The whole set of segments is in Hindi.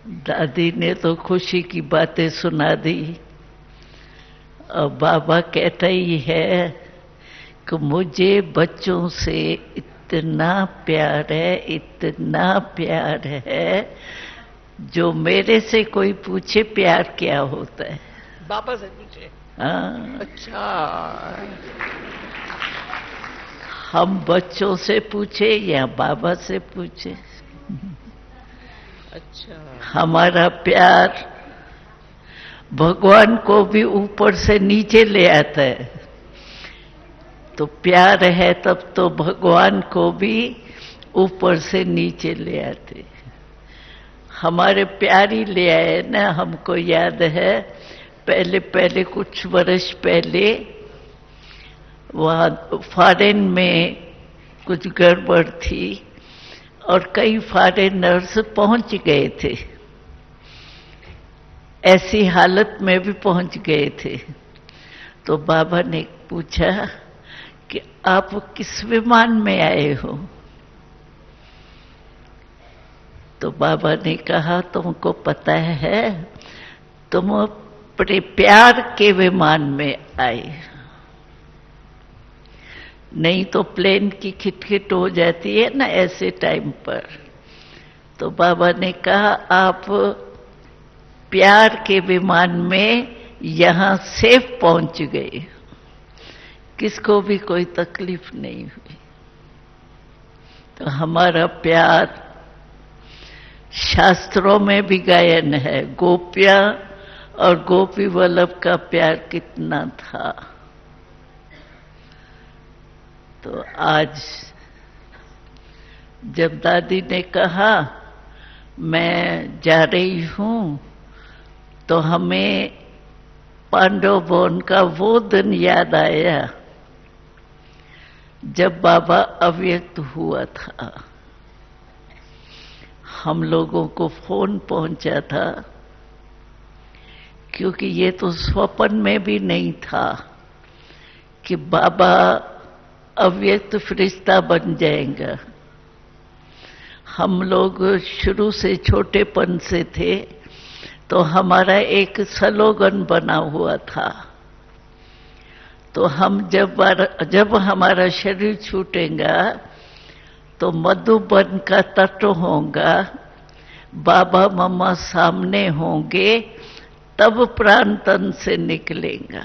दादी ने तो खुशी की बातें सुना दी। और बाबा कहता ही है कि मुझे बच्चों से इतना प्यार है, इतना प्यार है, जो मेरे से कोई पूछे प्यार क्या होता है। बाबा से पूछे? हाँ, अच्छा। हम बच्चों से पूछे या बाबा से पूछे, अच्छा। हमारा प्यार भगवान को भी ऊपर से नीचे ले आता है। तो प्यार है तब तो भगवान को भी ऊपर से नीचे ले आते। हमारे प्यार ही ले आए ना। हमको याद है पहले पहले कुछ वर्ष पहले वहाँ फॉरेन में कुछ गड़बड़ थी और कई फॉरेनर्स पहुंच गए थे, ऐसी हालत में भी पहुंच गए थे। तो बाबा ने पूछा कि आप किस विमान में आए हो? तो बाबा ने कहा तुमको पता है, तुम अपने प्यार के विमान में आए, नहीं तो प्लेन की खिटखिट हो जाती है ना ऐसे टाइम पर। तो बाबा ने कहा आप प्यार के विमान में यहां सेफ पहुंच गए, किसको भी कोई तकलीफ नहीं हुई। तो हमारा प्यार शास्त्रों में भी गायन है। गोपियां और गोपी वल्लभ का प्यार कितना था। तो आज जब दादी ने कहा मैं जा रही हूं, तो हमें पांडव भवन का वो दिन याद आया जब बाबा अव्यक्त हुआ था। हम लोगों को फोन पहुंचा था, क्योंकि ये तो स्वप्न में भी नहीं था कि बाबा अव्यक्त फरिश्ता बन जाएगा। हम लोग शुरू से छोटेपन से थे, तो हमारा एक स्लोगन बना हुआ था। तो हम जब हमारा शरीर छूटेगा तो मधुबन का तट होगा, बाबा मम्मा सामने होंगे, तब प्राण तन से निकलेगा।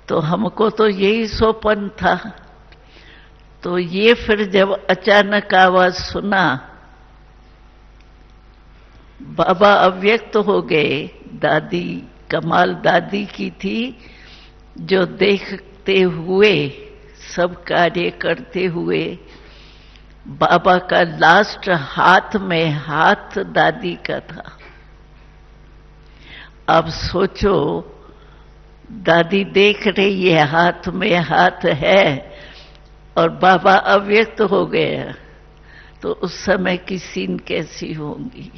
तो हमको तो यही स्वप्न था। तो ये फिर जब अचानक आवाज सुना बाबा अव्यक्त हो गए, दादी कमाल दादी की थी, जो देखते हुए सब कार्य करते हुए बाबा का लास्ट हाथ में हाथ दादी का था। अब सोचो, दादी देख रही है हाथ में हाथ है और बाबा अव्यक्त हो गया, तो उस समय की सीन कैसी होंगी।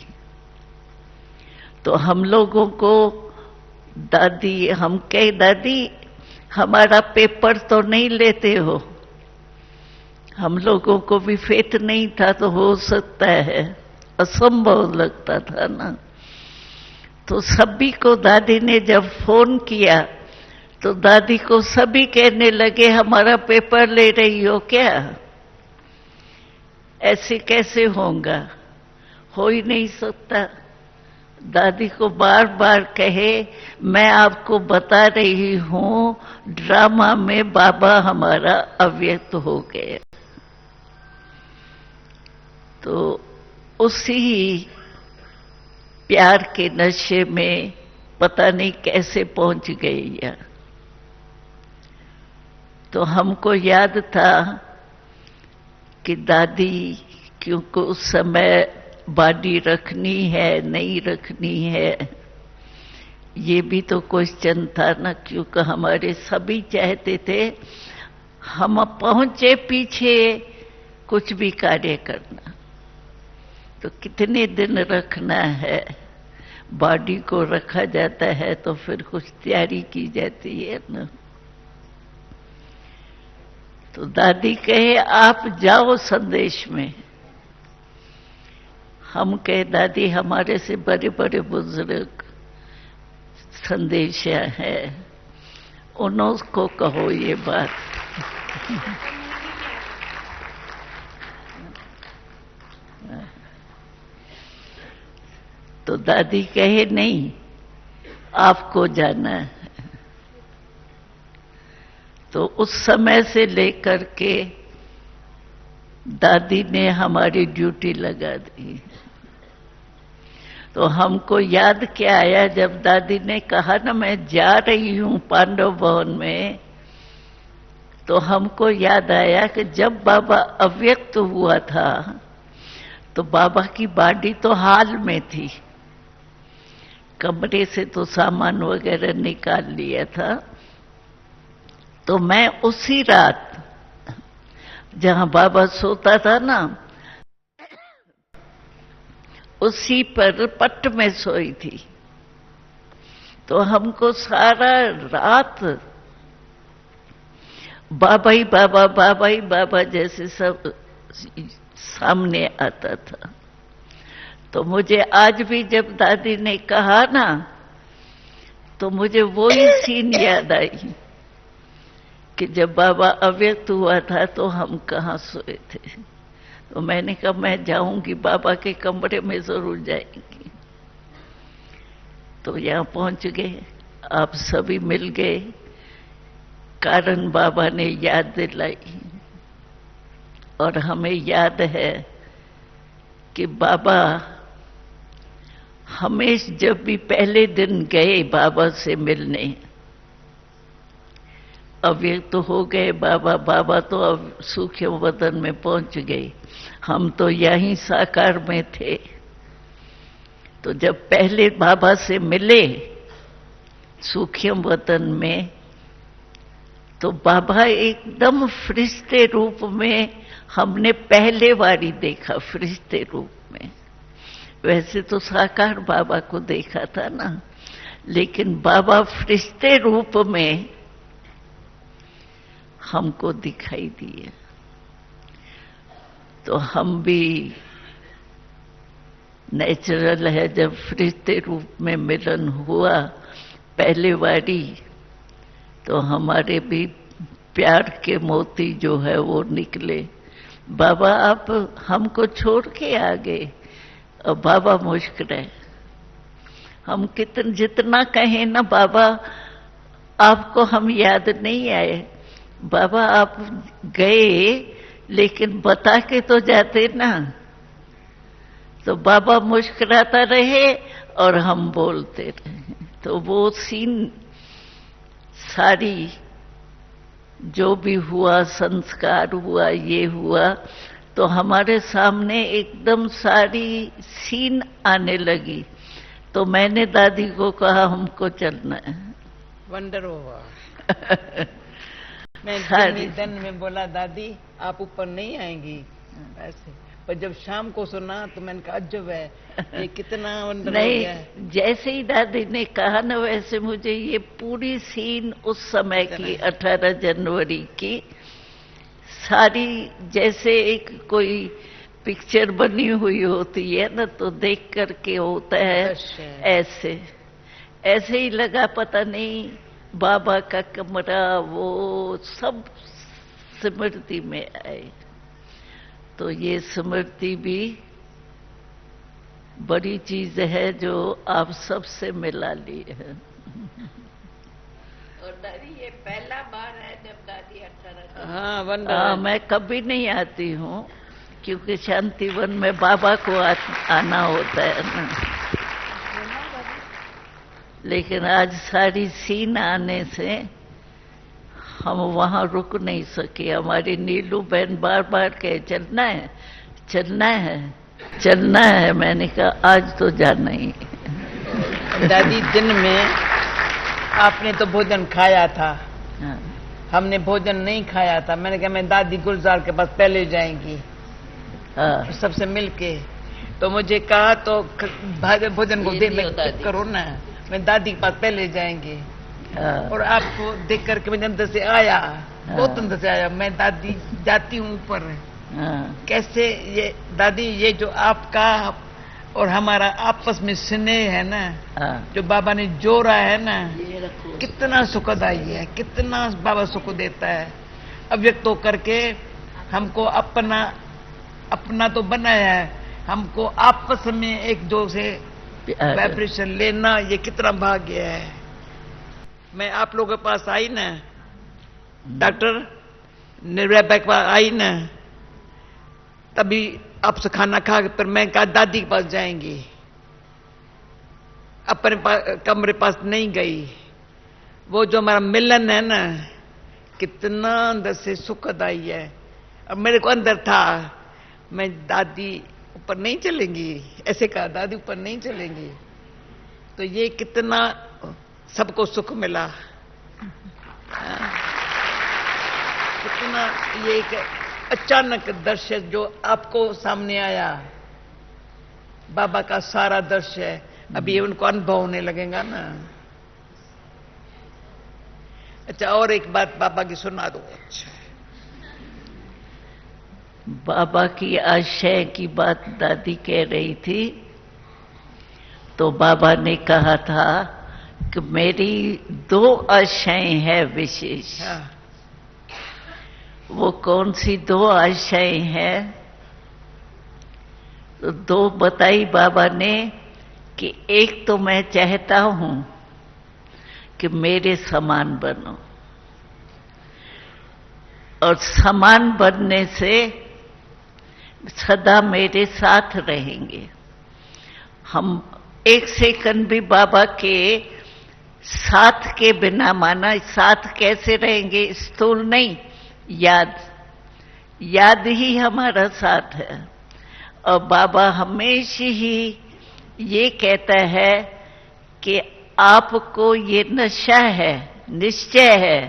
तो हम लोगों को दादी, हम कहे दादी हमारा पेपर तो नहीं लेते हो? हम लोगों को भी फेथ नहीं था, तो हो सकता है, असंभव लगता था ना। तो सभी को दादी ने जब फोन किया तो दादी को सभी कहने लगे हमारा पेपर ले रही हो क्या? ऐसे कैसे होगा, हो ही नहीं सकता। दादी को बार बार कहे मैं आपको बता रही हूं, ड्रामा में बाबा हमारा अव्यक्त हो गए। तो उसी प्यार के नशे में पता नहीं कैसे पहुंच गई है। तो हमको याद था कि दादी, क्योंकि उस समय बॉडी रखनी है नहीं रखनी है, ये भी तो क्वेश्चन था ना। क्योंकि हमारे सभी चाहते थे हम पहुंचे पीछे कुछ भी कार्य करना। तो कितने दिन रखना है, बॉडी को रखा जाता है तो फिर कुछ तैयारी की जाती है ना। तो दादी कहे आप जाओ संदेश में, हम कहे दादी हमारे से बड़े बड़े बुजुर्ग संदेशा है, उनको कहो ये बात। तो दादी कहे नहीं, आपको जाना है। तो उस समय से लेकर के दादी ने हमारी ड्यूटी लगा दी। तो हमको याद क्या आया, जब दादी ने कहा ना मैं जा रही हूं पांडव भवन में, तो हमको याद आया कि जब बाबा अव्यक्त हुआ था तो बाबा की बॉडी तो हाल में थी, कमरे से तो सामान वगैरह निकाल लिया था। तो मैं उसी रात जहां बाबा सोता था ना, उसी पर पट में सोई थी। तो हमको सारा रात बाबा ही बाबा, बाबा ही बाबा जैसे सब सामने आता था। तो मुझे आज भी जब दादी ने कहा ना, तो मुझे वही सीन याद आई कि जब बाबा अव्यक्त हुआ था तो हम कहाँ सोए थे। तो मैंने कहा मैं जाऊंगी, बाबा के कमरे में जरूर जाएंगी। तो यहां पहुंच गए, आप सभी मिल गए, कारण बाबा ने याद दिलाई। और हमें याद है कि बाबा हमेश जब भी पहले दिन गए बाबा से मिलने, अव्यक्त तो हो गए बाबा, बाबा तो अब सूक्ष्म वतन में पहुंच गए, हम तो यहीं साकार में थे। तो जब पहले बाबा से मिले सूक्ष्म वतन में, तो बाबा एकदम फरिश्ते रूप में हमने पहले बारी देखा, फरिश्ते रूप में। वैसे तो साकार बाबा को देखा था ना, लेकिन बाबा फरिश्ते रूप में हमको दिखाई दिए। तो हम भी नेचुरल है, जब फरिश्ते रूप में मिलन हुआ पहले बारी, तो हमारे भी प्यार के मोती जो है वो निकले। बाबा आप हमको छोड़ के आ गए, और बाबा मुस्कुराए। हम जितना कहें ना बाबा आपको हम याद नहीं आए, बाबा आप गए लेकिन बता के तो जाते ना। तो बाबा मुस्कुराता रहे और हम बोलते रहे। तो वो सीन सारी जो भी हुआ, संस्कार हुआ, ये हुआ, तो हमारे सामने एकदम सारी सीन आने लगी। तो मैंने दादी को कहा हमको चलना है। वंडर हुआ। मैं दिन में बोला दादी आप ऊपर नहीं आएंगी ऐसे, पर जब शाम को सुना तो मैंने कहा अजब है, ये कितना वंडर हो गया है। जैसे ही दादी ने कहा ना, वैसे मुझे ये पूरी सीन उस समय की 18 जनवरी की सारी, जैसे एक कोई पिक्चर बनी हुई होती है ना, तो देख करके होता है ऐसे ऐसे ही लगा। पता नहीं बाबा का कमरा वो सब स्मृति में आए। तो ये स्मृति भी बड़ी चीज है जो आप सबसे मिला ली है। और दादी ये पहला बार है जब दादी 18। हाँ, मैं कभी नहीं आती हूँ, क्योंकि शांतिवन में बाबा को आना होता है ना। लेकिन आज सारी सीन आने से हम वहां रुक नहीं सके। हमारी नीलू बहन बार बार कहे चलना है, चलना है, चलना है। मैंने कहा आज तो जाना ही। दादी दिन में आपने तो भोजन खाया था, हाँ। हमने भोजन नहीं खाया था। मैंने कहा मैं दादी गुलजार के पास पहले जाएंगी, हाँ। सबसे मिलके। तो मुझे कहा तो भोजन को दे करो ना, मैं दादी के पास पहले जाएंगे। और आपको देख करके मैं अंदर से आया, बहुत अंदर से आया। मैं दादी जाती हूँ ऊपर, कैसे ये दादी ये जो आपका और हमारा आपस में स्नेह है ना, हाँ, जो बाबा ने जोड़ा है ना, ये रखो। कितना सुखदाई है, कितना बाबा सुख देता है। अव्यक्त होकर के हमको अपना अपना तो बनाया है, हमको आपस में एक दो से वाइब्रेशन लेना, ये कितना भाग्य है। मैं आप लोगों के पास आई ना, डॉक्टर निर्भय के पास आई ना, तभी आपसे खाना खा के फिर मैं कहा दादी के पास जाएंगी, अपने कमरे पास नहीं गई। वो जो हमारा मिलन है ना, कितना अंदर से सुखदाई है। अब मेरे को अंदर था, मैं दादी ऊपर नहीं चलेंगी, ऐसे कहा दादी ऊपर नहीं चलेंगी। तो ये कितना सबको सुख मिला, कितना ये एक अचानक दृश्य जो आपको सामने आया, बाबा का सारा दृश्य है। अभी उनको अनुभव होने लगेगा ना। अच्छा, और एक बात बाबा की सुना दो। अच्छा, बाबा की आशय की बात दादी कह रही थी, तो बाबा ने कहा था कि मेरी 2 आशाएं हैं विशेष। हाँ, वो कौन सी 2 आशाएं हैं? तो 2 बताई बाबा ने कि एक तो मैं चाहता हूं कि मेरे समान बनो, और समान बनने से सदा मेरे साथ रहेंगे। हम एक सेकंड भी बाबा के साथ के बिना, माना साथ कैसे रहेंगे, स्थूल नहीं, याद ही हमारा साथ है। और बाबा हमेशा ही ये कहता है कि आपको ये नशा है, निश्चय है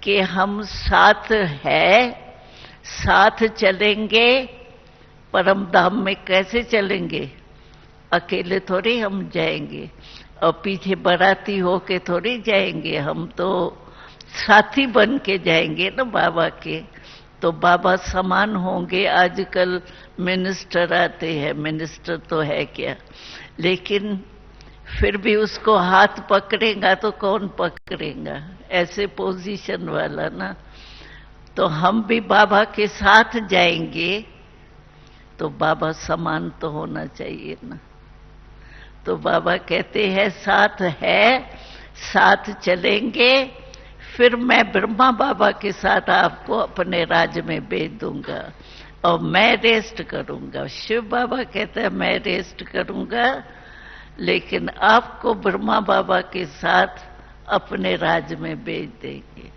कि हम साथ है, साथ चलेंगे। परम धाम में कैसे चलेंगे? अकेले थोड़ी हम जाएंगे, और पीछे बाराती होके थोड़ी जाएंगे, हम तो साथी बन के जाएंगे ना बाबा के। तो बाबा समान होंगे। आजकल मिनिस्टर आते हैं, मिनिस्टर तो है क्या, लेकिन फिर भी उसको हाथ पकड़ेगा तो कौन पकड़ेगा, ऐसे पोजीशन वाला ना। तो हम भी बाबा के साथ जाएंगे, तो बाबा समान तो होना चाहिए ना। तो बाबा कहते हैं साथ है, साथ चलेंगे, फिर मैं ब्रह्मा बाबा के साथ आपको अपने राज्य में भेज दूंगा, और मैं रेस्ट करूंगा। शिव बाबा कहते हैं मैं रेस्ट करूंगा, लेकिन आपको ब्रह्मा बाबा के साथ अपने राज्य में भेज देंगे।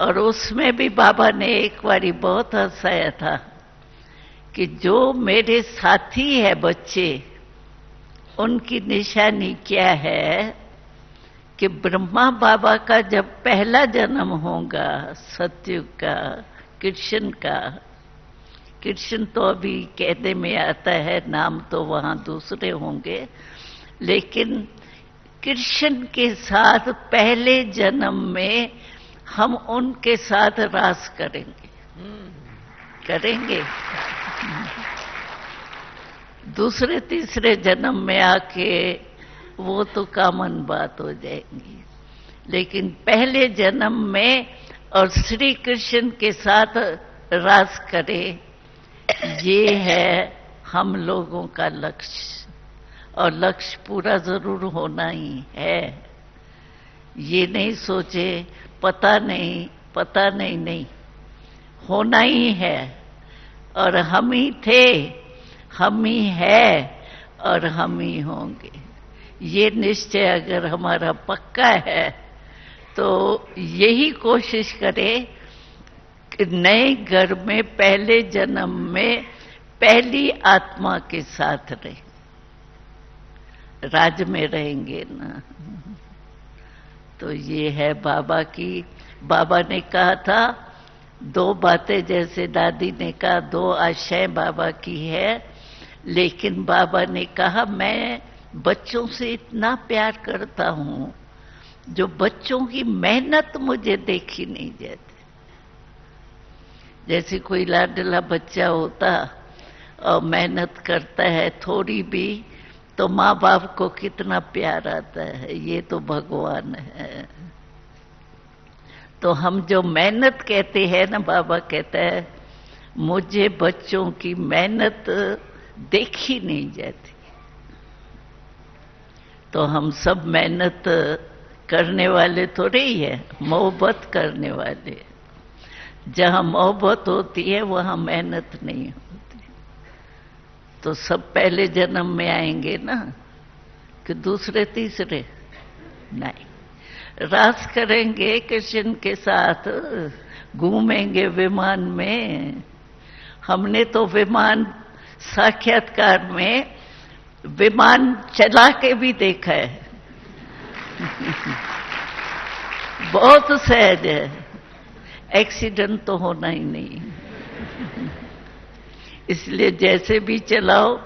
और उसमें भी बाबा ने एक बारी बहुत हंसाया था कि जो मेरे साथी है बच्चे, उनकी निशानी क्या है कि ब्रह्मा बाबा का जब पहला जन्म होगा सतयुग का, कृष्ण का, कृष्ण तो अभी कहने में आता है, नाम तो वहां दूसरे होंगे, लेकिन कृष्ण के साथ पहले जन्म में हम उनके साथ रास करेंगे, करेंगे। दूसरे तीसरे जन्म में आके वो तो कॉमन बात हो जाएगी, लेकिन पहले जन्म में और श्री कृष्ण के साथ रास करे, ये है हम लोगों का लक्ष्य। और लक्ष्य पूरा जरूर होना ही है। ये नहीं सोचे पता नहीं, नहीं होना ही है। और हम ही थे, हम ही है, और हम ही होंगे। ये निश्चय अगर हमारा पक्का है तो यही कोशिश करें कि नए घर में पहले जन्म में पहली आत्मा के साथ रहे, राज में रहेंगे ना। तो ये है बाबा की। बाबा ने कहा था 2 बातें, जैसे दादी ने कहा 2 आशय बाबा की है, लेकिन बाबा ने कहा मैं बच्चों से इतना प्यार करता हूं, जो बच्चों की मेहनत मुझे देखी नहीं जाती। जैसे कोई लाडला बच्चा होता और मेहनत करता है थोड़ी भी, तो माँ बाप को कितना प्यार आता है, ये तो भगवान है। तो हम जो मेहनत कहते हैं ना, बाबा कहता है मुझे बच्चों की मेहनत देखी नहीं जाती। तो हम सब मेहनत करने वाले थोड़े ही है, मोहब्बत करने वाले। जहां मोहब्बत होती है वहां मेहनत नहीं होती। तो सब पहले जन्म में आएंगे ना, कि दूसरे तीसरे नहीं। रास करेंगे कृष्ण के साथ, घूमेंगे विमान में। हमने तो विमान साक्षात्कार में विमान चला के भी देखा है। बहुत सहज है, एक्सीडेंट तो होना ही नहीं। इसलिए जैसे भी चलाओ,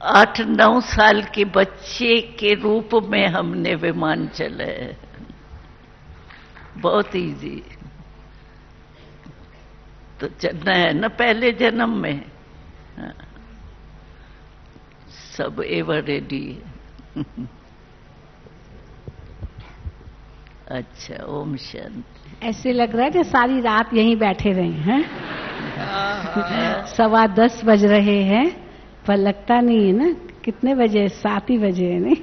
8-9 साल के बच्चे के रूप में हमने विमान चला है। बहुत इजी। तो चलना है ना पहले जन्म में। हाँ। सब एवर रेडी है। अच्छा, ओम शांति। ऐसे लग रहा है कि सारी रात यहीं बैठे रहे हैं। 10:15 बज रहे हैं, पर लगता नहीं है ना। कितने बजे? 7 ही बजे है नहीं?